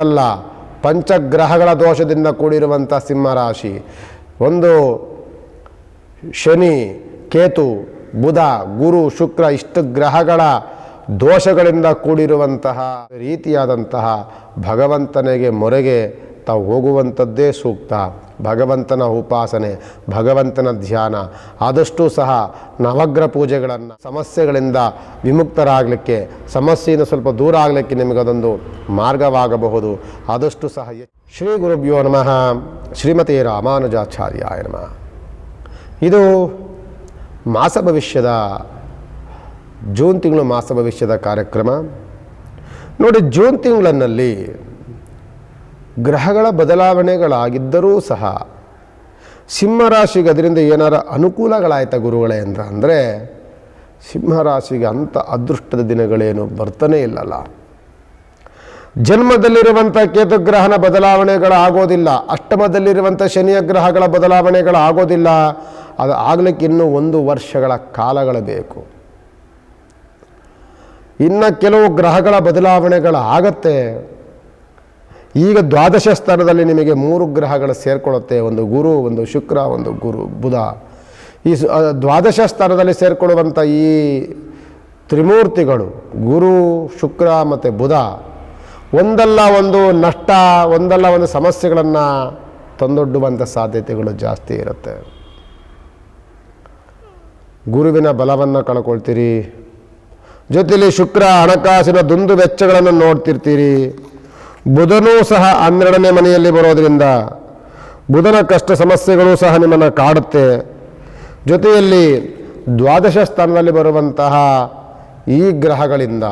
ಅಲ್ಲ ಪಂಚಗ್ರಹಗಳ ದೋಷದಿಂದ ಕೂಡಿರುವಂಥ ಸಿಂಹರಾಶಿ. ಒಂದು ಶನಿ, ಕೇತು, ಬುಧ, ಗುರು, ಶುಕ್ರ ಇಷ್ಟು ಗ್ರಹಗಳ ದೋಷಗಳಿಂದ ಕೂಡಿರುವಂತಹ ರೀತಿಯಾದಂತಹ ಭಗವಂತನಿಗೆ ಮೊರೆಗೆ ತಾವು ಹೋಗುವಂಥದ್ದೇ ಸೂಕ್ತ. ಭಗವಂತನ ಉಪಾಸನೆ, ಭಗವಂತನ ಧ್ಯಾನ, ಆದಷ್ಟು ಸಹ ನವಗ್ರಹ ಪೂಜೆಗಳನ್ನು, ಸಮಸ್ಯೆಗಳಿಂದ ವಿಮುಕ್ತರಾಗಲಿಕ್ಕೆ, ಸಮಸ್ಯೆಯಿಂದ ಸ್ವಲ್ಪ ದೂರ ಆಗಲಿಕ್ಕೆ ನಿಮಗದೊಂದು ಮಾರ್ಗವಾಗಬಹುದು. ಆದಷ್ಟು ಸಹ ಶ್ರೀ ಗುರುಭ್ಯೋ ನಮಃ. ಶ್ರೀಮತಿ ರಾಮಾನುಜಾಚಾರ್ಯಾಯ ನಮಃ. ಇದು ಮಾಸ ಭವಿಷ್ಯದ ಜೂನ್ ತಿಂಗಳು ಮಾಸ ಭವಿಷ್ಯದ ಕಾರ್ಯಕ್ರಮ. ನೋಡಿ, ಜೂನ್ ತಿಂಗಳಿನಲ್ಲಿ ಗ್ರಹಗಳ ಬದಲಾವಣೆಗಳಾಗಿದ್ದರೂ ಸಹ ಸಿಂಹರಾಶಿಗೆ ಅದರಿಂದ ಏನಾರ ಅನುಕೂಲಗಳಾಯ್ತಾ ಗುರುಗಳೇ ಅಂತ ಅಂದರೆ, ಸಿಂಹರಾಶಿಗೆ ಅಂಥ ಅದೃಷ್ಟದ ದಿನಗಳೇನು ಬರ್ತಾನೇ ಇಲ್ಲಲ್ಲ. ಜನ್ಮದಲ್ಲಿರುವಂಥ ಕೇತುಗ್ರಹನ ಬದಲಾವಣೆಗಳಾಗೋದಿಲ್ಲ, ಅಷ್ಟಮದಲ್ಲಿರುವಂಥ ಶನಿಯ ಗ್ರಹಗಳ ಬದಲಾವಣೆಗಳಾಗೋದಿಲ್ಲ. ಅದು ಆಗಲಿಕ್ಕೆ ಇನ್ನೂ 1 ವರ್ಷಗಳ ಕಾಲಗಳು ಬೇಕು. ಇನ್ನು ಕೆಲವು ಗ್ರಹಗಳ ಬದಲಾವಣೆಗಳಾಗತ್ತೆ. ಈಗ ದ್ವಾದಶ ಸ್ಥಾನದಲ್ಲಿ ನಿಮಗೆ 3 ಗ್ರಹಗಳು ಸೇರಿಕೊಳ್ಳುತ್ತೆ. ಒಂದು ಗುರು, ಒಂದು ಶುಕ್ರ, ಒಂದು ಬುಧ. ಈ ದ್ವಾದಶ ಸ್ಥಾನದಲ್ಲಿ ಸೇರಿಕೊಳ್ಳುವಂಥ ಈ ತ್ರಿಮೂರ್ತಿಗಳು ಗುರು, ಶುಕ್ರ ಮತ್ತು ಬುಧ ಒಂದಲ್ಲ ಒಂದು ನಷ್ಟ, ಒಂದಲ್ಲ ಒಂದು ಸಮಸ್ಯೆಗಳನ್ನು ತಂದೊಡ್ಡುವಂಥ ಸಾಧ್ಯತೆಗಳು ಜಾಸ್ತಿ ಇರುತ್ತೆ. ಗುರುವಿನ ಬಲವನ್ನು ಕಳ್ಕೊಳ್ತೀರಿ. ಜೊತೆಯಲ್ಲಿ ಶುಕ್ರ ಹಣಕಾಸಿನ ದುಂದು ವೆಚ್ಚಗಳನ್ನು ನೋಡ್ತಿರ್ತೀರಿ. ಬುಧನೂ ಸಹ 12ನೇ ಮನೆಯಲ್ಲಿ ಬರೋದರಿಂದ ಬುಧನ ಕಷ್ಟ ಸಮಸ್ಯೆಗಳು ಸಹ ನಿಮ್ಮನ್ನು ಕಾಡುತ್ತೆ. ಜೊತೆಯಲ್ಲಿ ದ್ವಾದಶ ಸ್ಥಾನದಲ್ಲಿ ಬರುವಂತಹ ಈ ಗ್ರಹಗಳಿಂದ,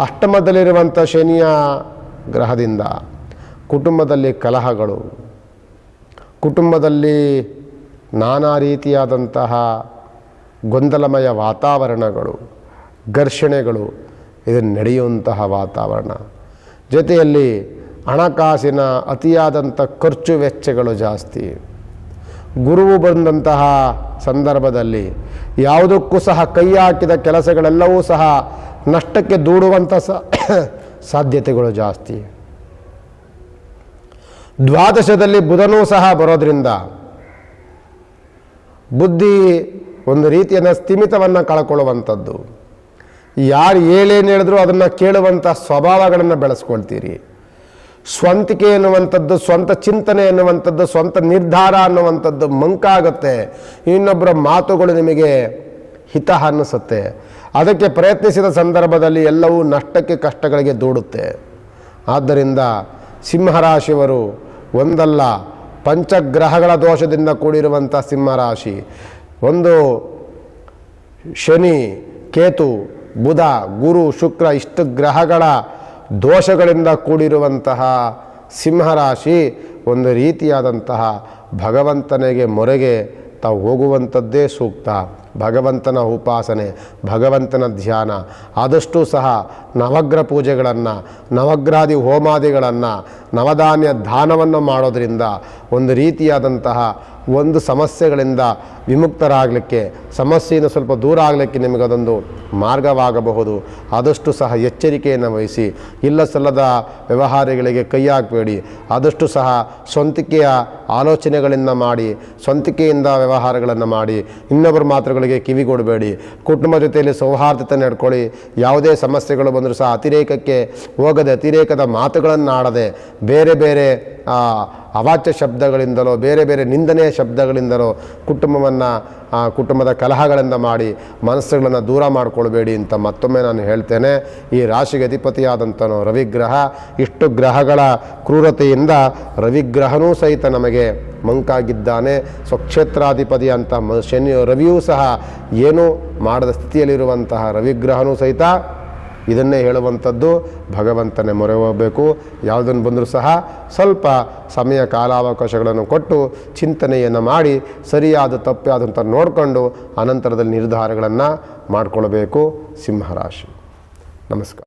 ಅಷ್ಟಮದಲ್ಲಿರುವಂಥ ಶನಿಯ ಗ್ರಹದಿಂದ ಕುಟುಂಬದಲ್ಲಿ ಕಲಹಗಳು, ಕುಟುಂಬದಲ್ಲಿ ನಾನಾ ರೀತಿಯಾದಂತಹ ಗೊಂದಲಮಯ ವಾತಾವರಣಗಳು, ಘರ್ಷಣೆಗಳು ಇದನ್ನು ನಡೆಯುವಂತಹ ವಾತಾವರಣ. ಜೊತೆಯಲ್ಲಿ ಹಣಕಾಸಿನ ಅತಿಯಾದಂಥ ಖರ್ಚು ವೆಚ್ಚಗಳು ಜಾಸ್ತಿ. ಗುರುವು ಬಂದಂತಹ ಸಂದರ್ಭದಲ್ಲಿ ಯಾವುದಕ್ಕೂ ಸಹ ಕೈ ಹಾಕಿದ ಕೆಲಸಗಳೆಲ್ಲವೂ ಸಹ ನಷ್ಟಕ್ಕೆ ದೂಡುವಂಥ ಸಾಧ್ಯತೆಗಳು ಜಾಸ್ತಿ. ದ್ವಾದಶದಲ್ಲಿ ಬುಧನೂ ಸಹ ಬರೋದ್ರಿಂದ ಬುದ್ಧಿ ಒಂದು ರೀತಿಯ ಸ್ಥಿಮಿತವನ್ನು ಕಳ್ಕೊಳ್ಳುವಂಥದ್ದು. ಯಾರು ಏನೇನು ಹೇಳಿದ್ರು ಅದನ್ನು ಕೇಳುವಂಥ ಸ್ವಭಾವಗಳನ್ನು ಬೆಳೆಸ್ಕೊಳ್ತೀರಿ. ಸ್ವಂತಿಕೆ ಎನ್ನುವಂಥದ್ದು, ಸ್ವಂತ ಚಿಂತನೆ ಎನ್ನುವಂಥದ್ದು, ಸ್ವಂತ ನಿರ್ಧಾರ ಅನ್ನುವಂಥದ್ದು ಮಂಕಾಗುತ್ತೆ. ಇನ್ನೊಬ್ಬರ ಮಾತುಗಳು ನಿಮಗೆ ಹಿತ ಅನ್ನಿಸುತ್ತೆ. ಅದಕ್ಕೆ ಪ್ರಯತ್ನಿಸಿದ ಸಂದರ್ಭದಲ್ಲಿ ಎಲ್ಲವೂ ನಷ್ಟಕ್ಕೆ, ಕಷ್ಟಗಳಿಗೆ ದೂಡುತ್ತೆ. ಆದ್ದರಿಂದ ಸಿಂಹರಾಶಿಯವರು ಒಂದಲ್ಲ ಪಂಚಗ್ರಹಗಳ ದೋಷದಿಂದ ಕೂಡಿರುವಂಥ ಸಿಂಹರಾಶಿ. ಒಂದು ಶನಿ, ಕೇತು, ಬುಧ, ಗುರು, ಶುಕ್ರ ಇಷ್ಟು ಗ್ರಹಗಳ ದೋಷಗಳಿಂದ ಕೂಡಿರುವಂತಹ ಸಿಂಹರಾಶಿ ಒಂದು ರೀತಿಯಾದಂತಹ ಭಗವಂತನಿಗೆ ಮೊರೆಗೆ ತಾವು ಹೋಗುವಂಥದ್ದೇ ಸೂಕ್ತ. ಭಗವಂತನ ಉಪಾಸನೆ, ಭಗವಂತನ ಧ್ಯಾನ, ಆದಷ್ಟು ಸಹ ನವಗ್ರಹ ಪೂಜೆಗಳನ್ನು, ನವಗ್ರಹಾದಿ ಹೋಮಾದಿಗಳನ್ನು, ನವಧಾನ್ಯ ದಾನವನ್ನು ಮಾಡೋದರಿಂದ ಒಂದು ರೀತಿಯಾದಂತಹ ಒಂದು ಸಮಸ್ಯೆಗಳಿಂದ ವಿಮುಕ್ತರಾಗಲಿಕ್ಕೆ, ಸಮಸ್ಯೆಯಿಂದ ಸ್ವಲ್ಪ ದೂರ ಆಗಲಿಕ್ಕೆ ನಿಮಗದೊಂದು ಮಾರ್ಗವಾಗಬಹುದು. ಆದಷ್ಟು ಸಹ ಎಚ್ಚರಿಕೆಯನ್ನು ವಹಿಸಿ. ಇಲ್ಲ ಸಲ್ಲದ ವ್ಯವಹಾರಗಳಿಗೆ ಕೈ ಹಾಕಬೇಡಿ. ಆದಷ್ಟು ಸಹ ಸ್ವಂತಿಕೆಯ ಆಲೋಚನೆಗಳಿಂದ ಮಾಡಿ, ಸ್ವಂತಿಕೆಯಿಂದ ವ್ಯವಹಾರಗಳನ್ನು ಮಾಡಿ. ಇನ್ನೊಬ್ಬರ ಮಾತುಗಳಿಗೆ ಕಿವಿಗೊಡಬೇಡಿ. ಕುಟುಂಬ ಜೊತೆಯಲ್ಲಿ ಸೌಹಾರ್ದತೆ ನಡ್ಕೊಳ್ಳಿ. ಯಾವುದೇ ಸಮಸ್ಯೆಗಳು ಬಂದರೂ ಸಹ ಅತಿರೇಕಕ್ಕೆ ಹೋಗದೆ, ಅತಿರೇಕದ ಮಾತುಗಳನ್ನು ಆಡದೆ, ಬೇರೆ ಬೇರೆ ಅವಾಚ್ಯ ಶಬ್ದಗಳಿಂದಲೋ, ಬೇರೆ ಬೇರೆ ನಿಂದನೆಯ ಶಬ್ದಗಳಿಂದಲೋ ಕುಟುಂಬದ ಕಲಹಗಳಿಂದ ಮಾಡಿ ಮನಸ್ಸುಗಳನ್ನು ದೂರ ಮಾಡಿಕೊಳ್ಬೇಡಿ ಅಂತ ಮತ್ತೊಮ್ಮೆ ನಾನು ಹೇಳ್ತೇನೆ. ಈ ರಾಶಿಗೆ ಅಧಿಪತಿಯಾದಂಥನು ರವಿಗ್ರಹ. ಇಷ್ಟು ಗ್ರಹಗಳ ಕ್ರೂರತೆಯಿಂದ ರವಿಗ್ರಹನೂ ಸಹಿತ ನಮಗೆ ಮಂಕಾಗಿದ್ದಾನೆ. ಸ್ವಕ್ಷೇತ್ರಾಧಿಪತಿ ಅಂತ ರವಿಯೂ ಸಹ ಏನೂ ಮಾಡದ ಸ್ಥಿತಿಯಲ್ಲಿರುವಂತಹ ರವಿಗ್ರಹನೂ ಸಹಿತ ಇದನ್ನೇ ಹೇಳುವಂಥದ್ದು. ಭಗವಂತನೇ ಮೊರೆ ಹೋಗಬೇಕು. ಯಾವುದನ್ನು ಬಂದರೂ ಸಹ ಸ್ವಲ್ಪ ಸಮಯ ಕಾಲಾವಕಾಶಗಳನ್ನು ಕೊಟ್ಟು ಚಿಂತನೆಯನ್ನು ಮಾಡಿ ಸರಿಯಾದ ತಪ್ಪಾದಂಥ ನೋಡಿಕೊಂಡು ಅನಂತರದಲ್ಲಿ ನಿರ್ಧಾರಗಳನ್ನು ಮಾಡಿಕೊಳ್ಬೇಕು ಸಿಂಹರಾಶಿ. ನಮಸ್ಕಾರ.